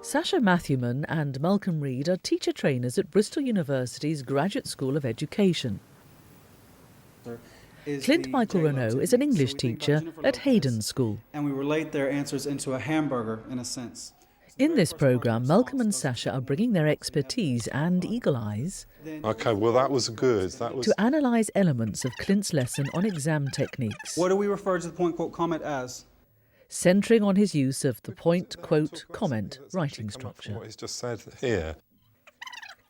Sasha Matthewman and Malcolm Reid are teacher trainers at Bristol University's Graduate School of Education. Clint Michael Reneau is an English teacher at Haydon School. And we relate their answers into a hamburger, in a sense. In this programme, Malcolm and Sasha are bringing their expertise and eagle eyes OK, well, that was good. to analyse elements of Clint's lesson on exam techniques. What do we refer to the point, quote, comment as? Centring on his use of the point, quote, comment writing structure. What he's just said here.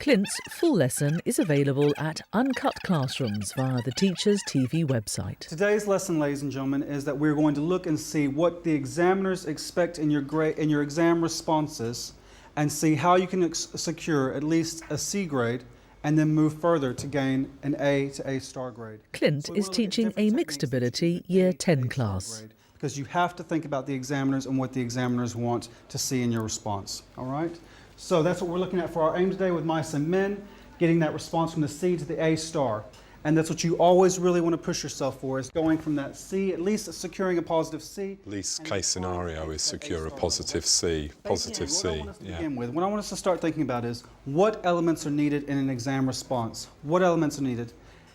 Clint's full lesson is available at Uncut Classrooms via the Teachers TV website. Today's lesson, ladies and gentlemen, is that we're going to look and see what the examiners expect in your exam responses and see how you can secure at least a C grade and then move further to gain an A to A star grade. Clint is teaching a mixed ability Year 10 class. Because you have to think about the examiners and what the examiners want to see in your response, all right? So that's what we're looking at for our aim today with mice and men, getting that response from the C to the A star. And that's what you always really want to push yourself for, is going from that C, at least securing a positive C. Least case scenario is secure a positive C. Positive C, yeah. What I want us to start thinking about is what elements are needed in an exam response. What elements are needed?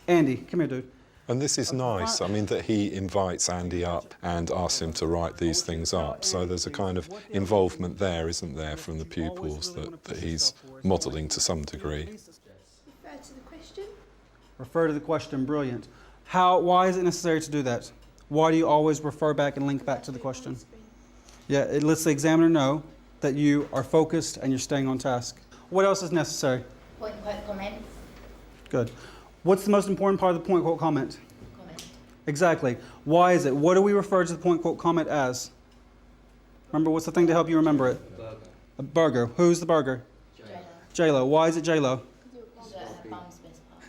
Andy, come here, dude. And this is nice, I mean, that he invites Andy up and asks him to write these things up. So there's a kind of involvement there, isn't there, from the pupils that he's modelling to some degree. Refer to the question. Refer to the question, brilliant. Why is it necessary to do that? Why do you always refer back and link back to the question? Yeah, it lets the examiner know that you are focused and you're staying on task. What else is necessary? Point, quote, comment. Good. What's the most important part of the point, quote, comment? Comment. Exactly. Why is it? What do we refer to the point, quote, comment as? Remember, what's the thing to help you remember it? A burger. A burger. Who's the burger? J-Lo. Why is it J-Lo?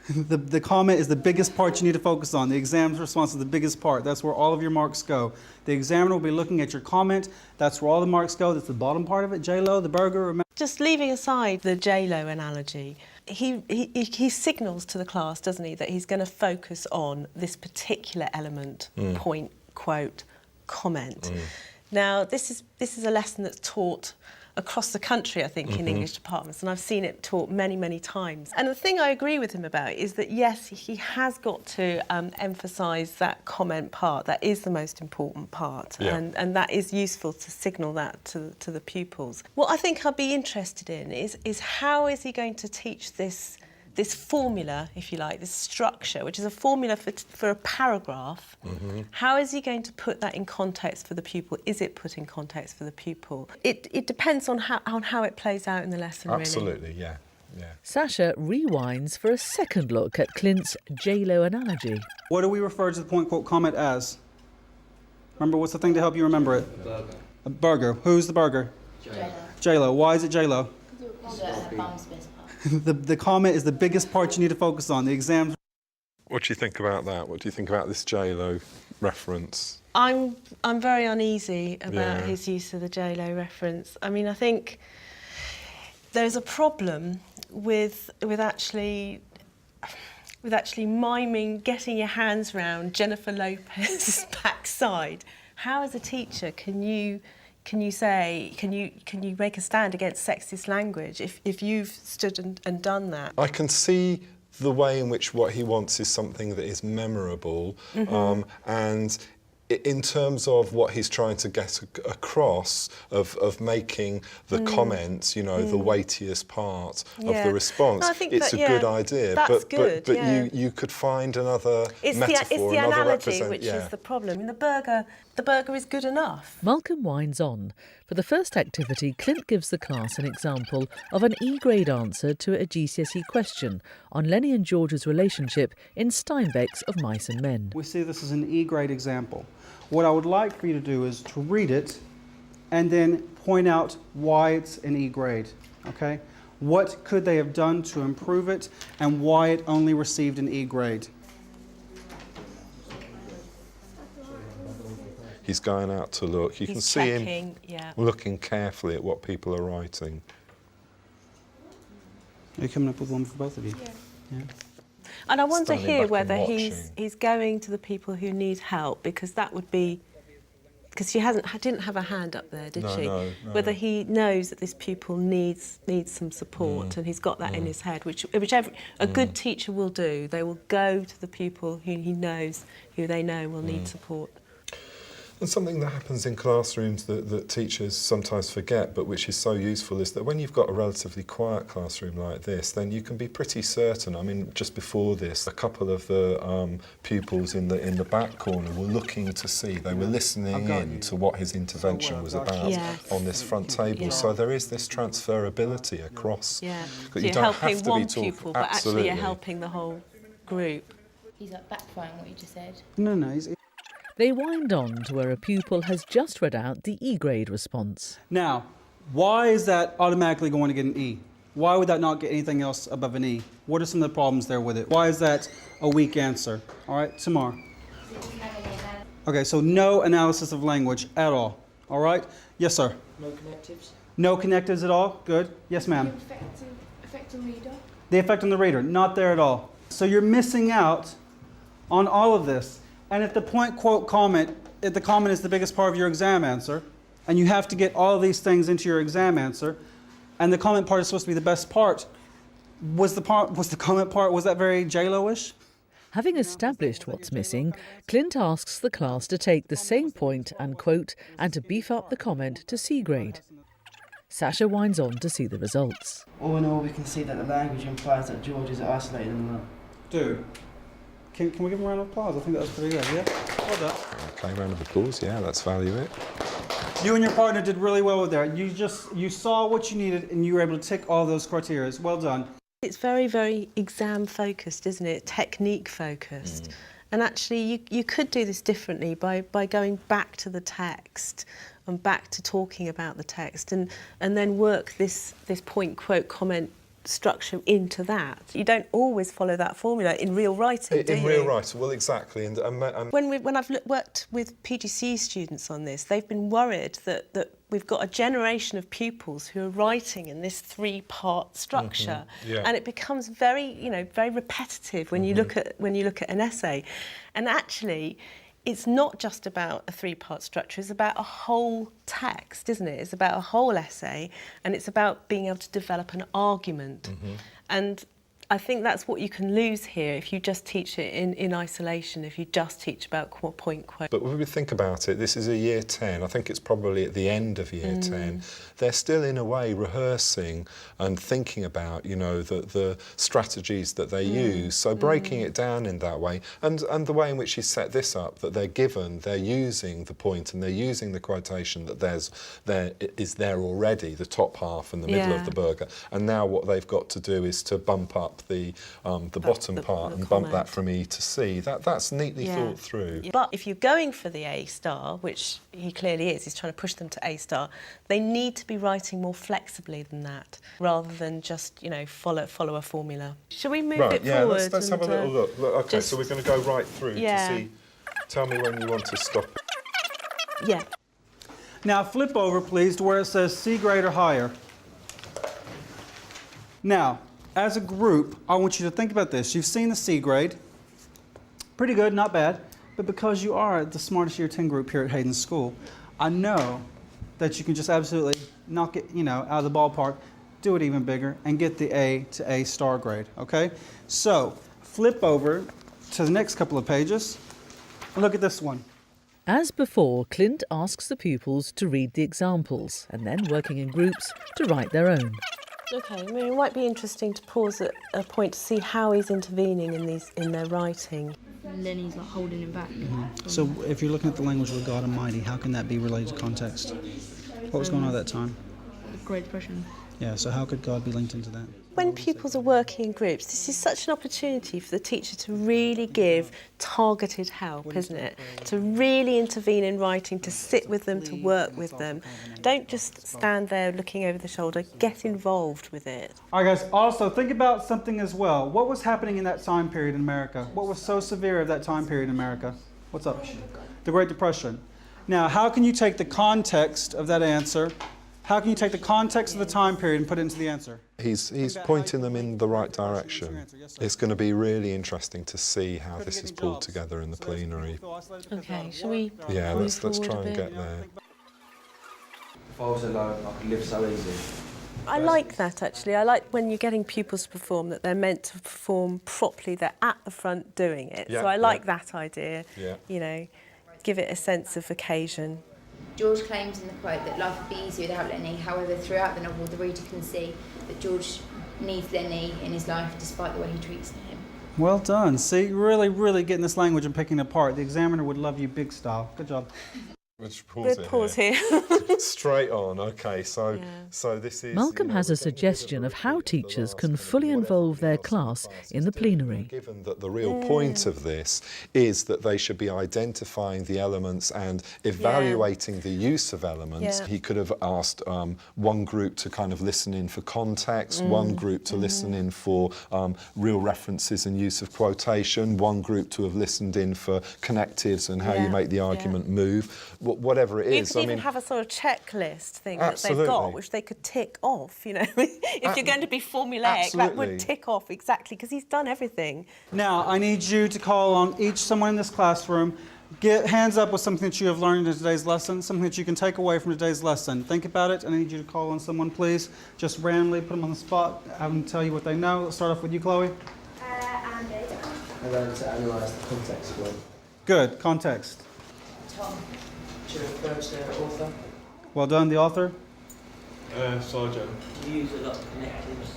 The comment is the biggest part you need to focus on. The exam's response is the biggest part. That's where all of your marks go. The examiner will be looking at your comment. That's where all the marks go. That's the bottom part of it. J-Lo, the burger. Just leaving aside the J-Lo analogy, he signals to the class, doesn't he, that he's going to focus on this particular element, point, quote, comment. Now, this is a lesson that's taught across the country, I think, in English departments, and I've seen it taught many, many times. And the thing I agree with him about is that, yes, he has got to emphasise that comment part. That is the most important part, and that is useful to signal that to the pupils. What I think I'd be interested in is how is he going to teach this formula, if you like, this structure, which is a formula for a paragraph. How is he going to put that in context for the pupil? Is it put in context for the pupil? It depends on how it plays out in the lesson, Absolutely, really. yeah. Sasha rewinds for a second look at Clint's J-Lo analogy. What do we refer to the point, quote, comment as? Remember, what's the thing to help you remember it? A burger. A burger. Who's the burger? J-Lo. J-Lo. Why is it J-Lo? Her bum's best part. The comment is the biggest part you need to focus on. The exam. What do you think about that? What do you think about this J-Lo reference? I'm very uneasy about his use of the J-Lo reference. I mean, I think there's a problem with actually miming, getting your hands round Jennifer Lopez's backside. How, as a teacher, can you make a stand against sexist language if you've stood and done that? I can see the way in which what he wants is something that is memorable, and in terms of what he's trying to get across of making the comments, you know, the weightiest part of the response. No, I think it's a good idea, that's but you could find another metaphor, it's the another analogy which is the problem. I mean, the burger is good enough. Malcolm winds on. For the first activity, Clint gives the class an example of an E-grade answer to a GCSE question on Lenny and George's relationship in Steinbeck's Of Mice and Men. We see this as an E-grade example. What I would like for you to do is to read it and then point out why it's an E-grade, okay? What could they have done to improve it and why it only received an E-grade? He's going out to look. You can see him looking carefully at what people are writing. Are you coming up with one for both of you? Yeah. And I wonder Standing here back whether and he's going to the people who need help, because that would be because didn't have a hand up there, did she? No. Whether he knows that this pupil needs some support, and he's got that in his head, which a good teacher will do. They will go to the pupil who they know will need support. And something that happens in classrooms that teachers sometimes forget, but which is so useful, is that when you've got a relatively quiet classroom like this, then you can be pretty certain. I mean, just before this, a couple of the pupils in the back corner were looking to see, they were listening in to what his intervention was about on this front table. So there is this transferability across. Yeah, But so you you're don't helping have to one be talking. pupil, but actually you're helping the whole group. He's like backfiring what you just said. No. They wind on to where a pupil has just read out the E-grade response. Now, why is that automatically going to get an E? Why would that not get anything else above an E? What are some of the problems there with it? Why is that a weak answer? All right, Tamar. Okay, so no analysis of language at all. All right? Yes, sir. No connectives. No connectives at all? Good. Yes, ma'am. Effect on reader. The effect on the reader, not there at all. So you're missing out on all of this. And if the point, quote, comment, if the comment is the biggest part of your exam answer, and you have to get all of these things into your exam answer, and the comment part is supposed to be the best part, was the comment part, was that very J-Lo-ish? Having established what's missing, Clint asks the class to take the same point and quote, and to beef up the comment to C grade. Sasha winds on to see the results. All in all, we can see that the language implies that George is isolated and alone. Dude, can we give him a round of applause? I think that was pretty good, yeah? Well done. Okay, round of applause, yeah, let's value it. You and your partner did really well with that. You saw what you needed and you were able to tick all those criteria. Well done. It's very, very exam focused, isn't it? Technique focused. And actually you could do this differently by going back to the text and back to talking about the text and then work this point, quote, comment structure into that. You don't always follow that formula in real writing, do you? In real writing, well, exactly. And when I've worked with PGCE students on this, they've been worried that we've got a generation of pupils who are writing in this three-part structure, and it becomes very repetitive when you look at an essay, and actually. It's not just about a three-part structure, it's about a whole text, isn't it? It's about a whole essay, and it's about being able to develop an argument. And I think that's what you can lose here if you just teach it in isolation, if you just teach about point, quote. But when we think about it, this is a year 10. I think it's probably at the end of year 10. They're still, in a way, rehearsing and thinking about, the strategies that they use. So breaking it down in that way, and the way in which you set this up, that they're using the point and they're using the quotation that is there already, the top half and the middle of the burger. And now what they've got to do is to bump up the bottom part and bump that from E to C. That's neatly thought through. But if you're going for the A star, which he clearly is, he's trying to push them to A star, they need to be writing more flexibly than that, rather than just, follow a formula. Shall we move it forward? Let's have a little look. Okay, so we're going to go right through to see. Tell me when you want to stop it. Yeah. Now flip over, please, to where it says C grade or higher. Now, as a group, I want you to think about this. You've seen the C grade. Pretty good, not bad. But because you are the smartest year 10 group here at Haydon School, I know that you can just absolutely knock it, out of the ballpark, do it even bigger, and get the A to A star grade, okay? So, flip over to the next couple of pages. Look at this one. As before, Clint asks the pupils to read the examples and then, working in groups, to write their own. Okay, it might be interesting to pause at a point to see how he's intervening in their writing. Lenny's like holding him back. So if you're looking at the language of God Almighty, how can that be related to context? What was going on at that time? The Great Depression. Yeah, so how could God be linked into that? When pupils are working in groups, this is such an opportunity for the teacher to really give targeted help, isn't it? To really intervene in writing, to sit with them, to work with them. Don't just stand there looking over the shoulder, get involved with it. All right, guys, also think about something as well. What was happening in that time period in America? What was so severe of that time period in America? What's up? The Great Depression. Now, how can you take the context of that answer How can you take the context of the time period and put it into the answer? He's pointing them in the right direction. It's going to be really interesting to see how this is pulled together in the plenary. Okay, shall we? Yeah, let's try forward a and bit? get there. If I was alone, I could live so easy. I like that, actually. I like when you're getting pupils to perform, that they're meant to perform properly, they're at the front doing it. Yeah, so I like yeah. that idea, Yeah. you know, give it a sense of occasion. George claims in the quote that life would be easier without Lenny. However, throughout the novel, the reader can see that George needs Lenny in his life despite the way he treats him. Well done. See, really, really getting this language and picking it apart. The examiner would love you big style. Good job. Let's We'll pause here. Straight on. Okay, so Yeah. so this is. Malcolm has a suggestion of how teachers can fully involve their class in the plenary. Given that the real point of this is that they should be identifying the elements and evaluating the use of elements, Yeah. he could have asked one group to kind of listen in for context, one group to listen in for real references and use of quotation, one group to have listened in for connectives and how you make the argument move, whatever it You is. could even have a sort of checklist thing that they've Absolutely. got, which they could tick off, you know. If you're going to be formulaic, that would Absolutely. tick off exactly, because he's done everything. Now, I need you to call on someone in this classroom. Get hands up with something that you have learned in today's lesson, something that you can take away from today's lesson. Think about it, and I need you to call on someone, please. Just randomly put them on the spot, have them tell you what they know. Let's start off with you, Chloe. Andy. I learned to analyse the context well. Good, context. Tom. To refer to the author. Well done, the author. Sasha. To use a lot of connectives.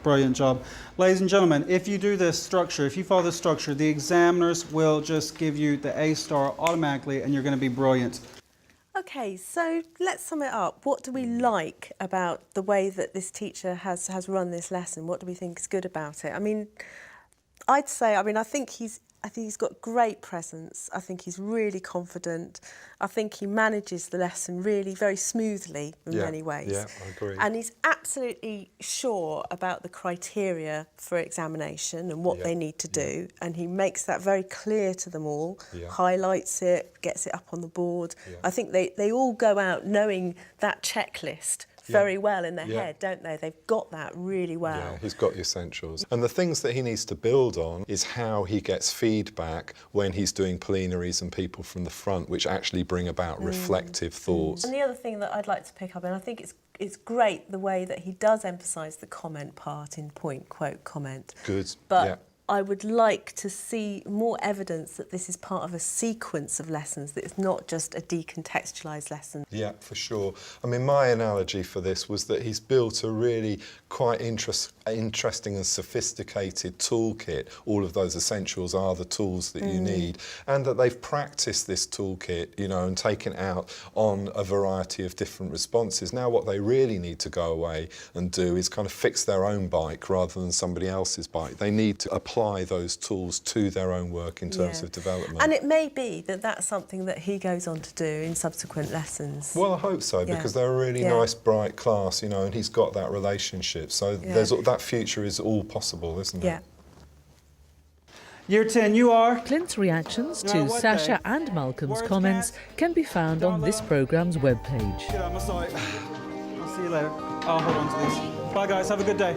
Brilliant job. Ladies and gentlemen, if you do this structure, if you follow this structure, the examiners will just give you the A star automatically, and you're going to be brilliant. OK, so let's sum it up. What do we like about the way that this teacher has run this lesson? What do we think is good about it? I mean, I'd say, I think he's got great presence. I think he's really confident. I think he manages the lesson really very smoothly in many ways. Yeah, I agree. And he's absolutely sure about the criteria for examination and what they need to do. And he makes that very clear to them all, highlights it, gets it up on the board. I think they all go out knowing that checklist very well in their head, don't they? They've got that really well. Yeah, he's got the essentials. And the things that he needs to build on is how he gets feedback when he's doing plenaries and people from the front, which actually bring about reflective thoughts. And the other thing that I'd like to pick up, and I think it's great the way that he does emphasise the comment part in point, quote, comment. Good, But I would like to see more evidence that this is part of a sequence of lessons, that it's not just a decontextualised lesson. Yeah, for sure. I mean, my analogy for this was that he's built a really quite interesting and sophisticated toolkit. All of those essentials are the tools that you need, and that they've practiced this toolkit, you know, and taken it out on a variety of different responses. Now what they really need to go away and do is kind of fix their own bike rather than somebody else's bike. They need to apply those tools to their own work in terms of development. And it may be that that's something that he goes on to do in subsequent lessons. Well, I hope so, because they're a really nice, bright class, you know, and he's got that relationship. So that future is all possible, isn't it? Yeah. Year 10, you are? Clint's reactions No, to what Sasha day? and Malcolm's Words comments cast, can be found on this programme's webpage. I'm sorry. I'll see you later. I'll hold on to these. Bye, guys. Have a good day.